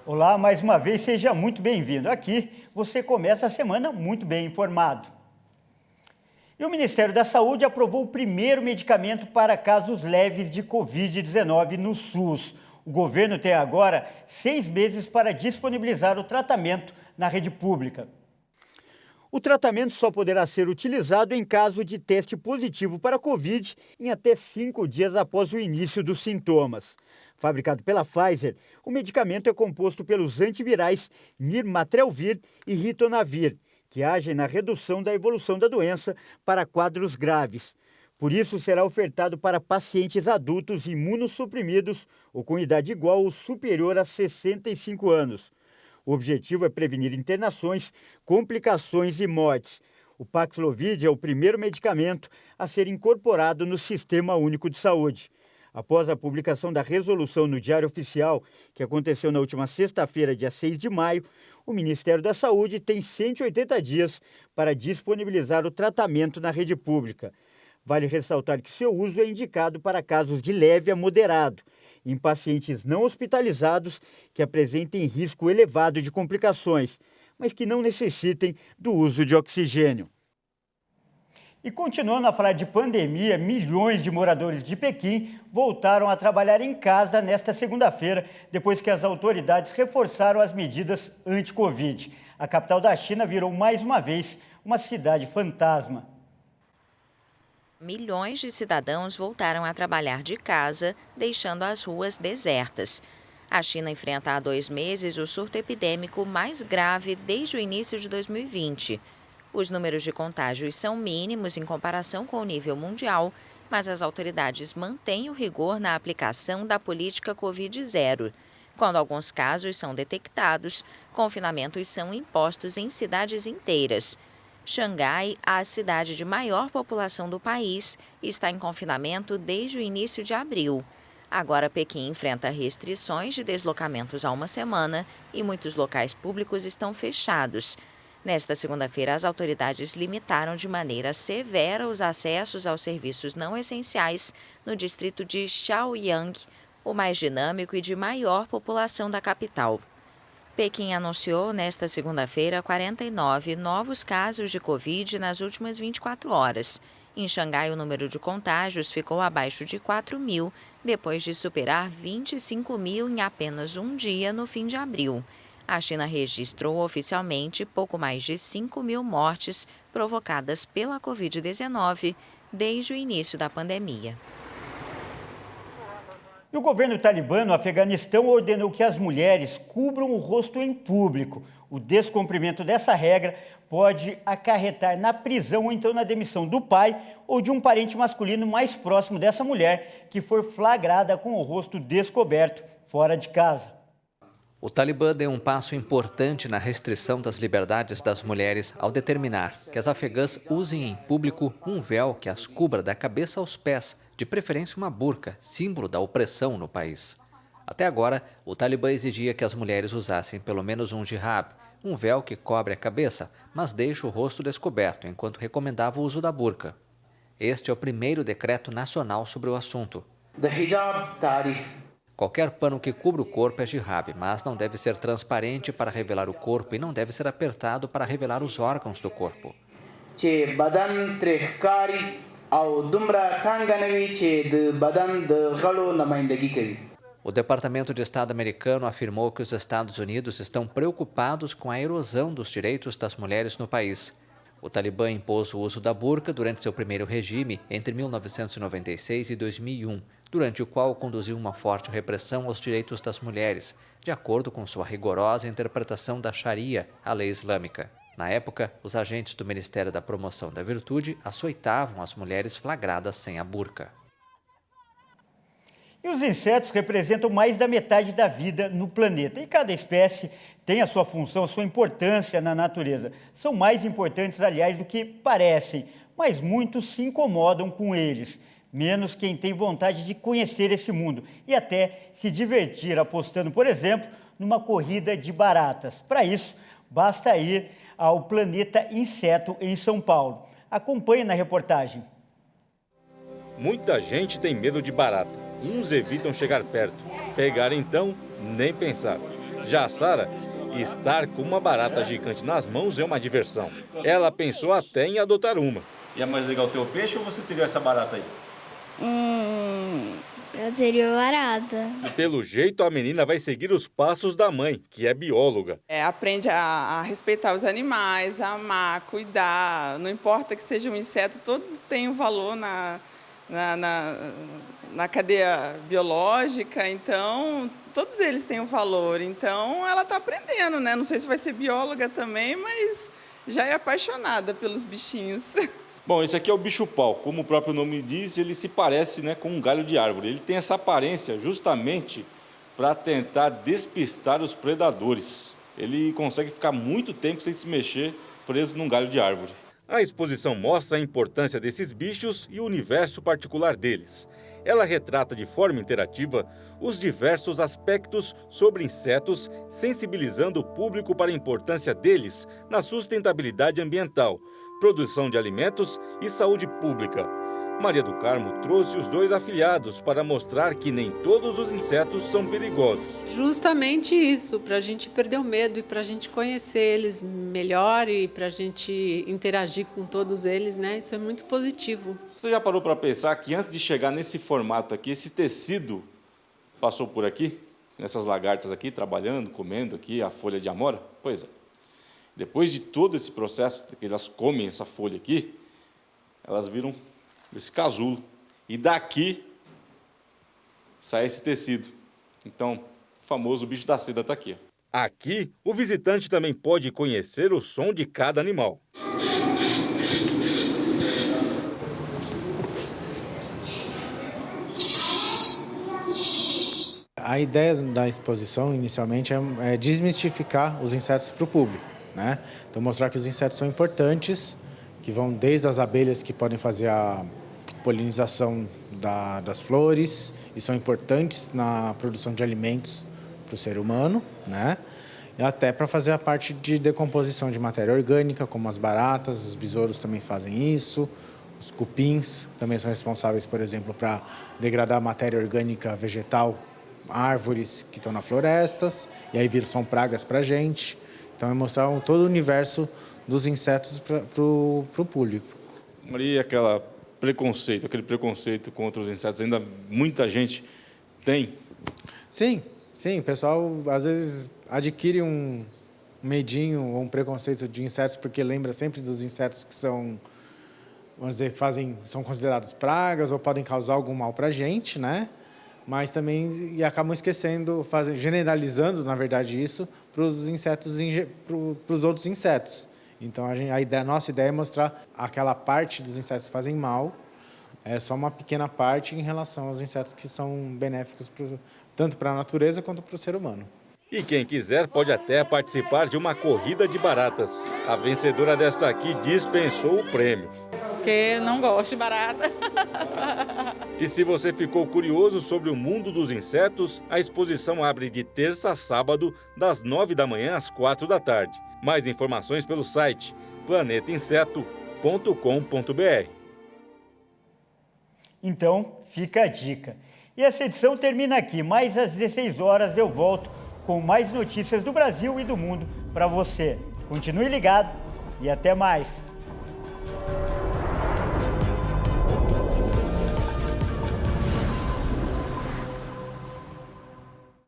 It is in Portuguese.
Olá, mais uma vez, seja muito bem-vindo. Aqui você começa a semana muito bem informado. E o Ministério da Saúde aprovou o primeiro medicamento para casos leves de Covid-19 no SUS. O governo tem agora 6 meses para disponibilizar o tratamento na rede pública. O tratamento só poderá ser utilizado em caso de teste positivo para Covid em até 5 dias após o início dos sintomas. Fabricado pela Pfizer, o medicamento é composto pelos antivirais Nirmatrelvir e Ritonavir, que agem na redução da evolução da doença para quadros graves. Por isso, será ofertado para pacientes adultos imunossuprimidos ou com idade igual ou superior a 65 anos. O objetivo é prevenir internações, complicações e mortes. O Paxlovid é o primeiro medicamento a ser incorporado no Sistema Único de Saúde. Após a publicação da resolução no Diário Oficial, que aconteceu na última sexta-feira, dia 6 de maio, o Ministério da Saúde tem 180 dias para disponibilizar o tratamento na rede pública. Vale ressaltar que seu uso é indicado para casos de leve a moderado, em pacientes não hospitalizados que apresentem risco elevado de complicações, mas que não necessitem do uso de oxigênio. E continuando a falar de pandemia, milhões de moradores de Pequim voltaram a trabalhar em casa nesta segunda-feira, depois que as autoridades reforçaram as medidas anti-Covid. A capital da China virou mais uma vez uma cidade fantasma. Milhões de cidadãos voltaram a trabalhar de casa, deixando as ruas desertas. A China enfrenta há 2 meses o surto epidêmico mais grave desde o início de 2020. Os números de contágios são mínimos em comparação com o nível mundial, mas as autoridades mantêm o rigor na aplicação da política Covid-0. Quando alguns casos são detectados, confinamentos são impostos em cidades inteiras. Xangai, a cidade de maior população do país, está em confinamento desde o início de abril. Agora, Pequim enfrenta restrições de deslocamentos há uma semana e muitos locais públicos estão fechados. Nesta segunda-feira, as autoridades limitaram de maneira severa os acessos aos serviços não essenciais no distrito de Chaoyang, o mais dinâmico e de maior população da capital. Pequim anunciou nesta segunda-feira 49 novos casos de Covid nas últimas 24 horas. Em Xangai, o número de contágios ficou abaixo de 4.000, depois de superar 25.000 em apenas um dia no fim de abril. A China registrou oficialmente pouco mais de 5.000 mortes provocadas pela Covid-19 desde o início da pandemia. E o governo talibã no Afeganistão ordenou que as mulheres cubram o rosto em público. O descumprimento dessa regra pode acarretar na prisão ou então na demissão do pai ou de um parente masculino mais próximo dessa mulher que for flagrada com o rosto descoberto fora de casa. O Talibã deu um passo importante na restrição das liberdades das mulheres ao determinar que as afegãs usem em público um véu que as cubra da cabeça aos pés, de preferência uma burca, símbolo da opressão no país. Até agora, o Talibã exigia que as mulheres usassem pelo menos um hijab, um véu que cobre a cabeça, mas deixa o rosto descoberto, enquanto recomendava o uso da burca. Este é o primeiro decreto nacional sobre o assunto. Qualquer pano que cubra o corpo é hijab, mas não deve ser transparente para revelar o corpo e não deve ser apertado para revelar os órgãos do corpo. O Departamento de Estado americano afirmou que os Estados Unidos estão preocupados com a erosão dos direitos das mulheres no país. O Talibã impôs o uso da burca durante seu primeiro regime entre 1996 e 2001, durante o qual conduziu uma forte repressão aos direitos das mulheres, de acordo com sua rigorosa interpretação da Sharia, a lei islâmica. Na época, os agentes do Ministério da Promoção da Virtude açoitavam as mulheres flagradas sem a burca. E os insetos representam mais da metade da vida no planeta. E cada espécie tem a sua função, a sua importância na natureza. São mais importantes, aliás, do que parecem, mas muitos se incomodam com eles. Menos quem tem vontade de conhecer esse mundo e até se divertir apostando, por exemplo, numa corrida de baratas. Para isso, basta ir ao Planeta Inseto em São Paulo. Acompanhe na reportagem. Muita gente tem medo de barata. Uns evitam chegar perto. Pegar, então, nem pensar. Já a Sara, estar com uma barata gigante nas mãos é uma diversão. Ela pensou até em adotar uma. E é mais legal ter o peixe ou você teria essa barata aí? Eu teria barata. Pelo jeito, a menina vai seguir os passos da mãe, que é bióloga. Aprende a respeitar os animais, a amar, cuidar. Não importa que seja um inseto, todos têm um valor na cadeia biológica, então todos eles têm um valor. Então ela está aprendendo, né? Não sei se vai ser bióloga também, mas já é apaixonada pelos bichinhos. Bom, esse aqui é o bicho-pau. Como o próprio nome diz, ele se parece, né, com um galho de árvore. Ele tem essa aparência justamente para tentar despistar os predadores. Ele consegue ficar muito tempo sem se mexer, preso num galho de árvore. A exposição mostra a importância desses bichos e o universo particular deles. Ela retrata de forma interativa os diversos aspectos sobre insetos, sensibilizando o público para a importância deles na sustentabilidade ambiental, produção de alimentos e saúde pública. Maria do Carmo trouxe os dois afilhados para mostrar que nem todos os insetos são perigosos. Justamente isso, para a gente perder o medo e para a gente conhecer eles melhor e para a gente interagir com todos eles, né? Isso é muito positivo. Você já parou para pensar que antes de chegar nesse formato aqui, esse tecido passou por aqui? Essas lagartas aqui, trabalhando, comendo aqui a folha de amora? Pois é. Depois de todo esse processo, que elas comem essa folha aqui, elas viram esse casulo. E daqui sai esse tecido. Então, o famoso bicho da seda está aqui. Aqui, o visitante também pode conhecer o som de cada animal. A ideia da exposição, inicialmente, é desmistificar os insetos para o público, né? Então, mostrar que os insetos são importantes, que vão desde as abelhas que podem fazer a polinização das flores e são importantes na produção de alimentos para o ser humano, né? E até para fazer a parte de decomposição de matéria orgânica, como as baratas, os besouros também fazem isso, os cupins também são responsáveis, por exemplo, para degradar matéria orgânica vegetal, árvores que estão nas florestas, e aí são pragas para a gente. Então, é mostrar todo o universo dos insetos para o público. Maria, aquele preconceito contra os insetos, ainda muita gente tem? Sim, o pessoal às vezes adquire um medinho ou um preconceito de insetos porque lembra sempre dos insetos que são, vamos dizer, são considerados pragas ou podem causar algum mal para a gente, né? Mas também acabam esquecendo, generalizando, na verdade, isso para os insetos, para os outros insetos. Então, a nossa ideia é mostrar aquela parte dos insetos que fazem mal, é só uma pequena parte em relação aos insetos que são benéficos tanto para a natureza quanto para o ser humano. E quem quiser pode até participar de uma corrida de baratas. A vencedora desta aqui dispensou o prêmio. Porque não gosto de barata. E se você ficou curioso sobre o mundo dos insetos, a exposição abre de terça a sábado, das 9 da manhã às 4 da tarde. Mais informações pelo site planetainseto.com.br. Então, fica a dica. E essa edição termina aqui, mas às 16 horas eu volto com mais notícias do Brasil e do mundo para você. Continue ligado e até mais.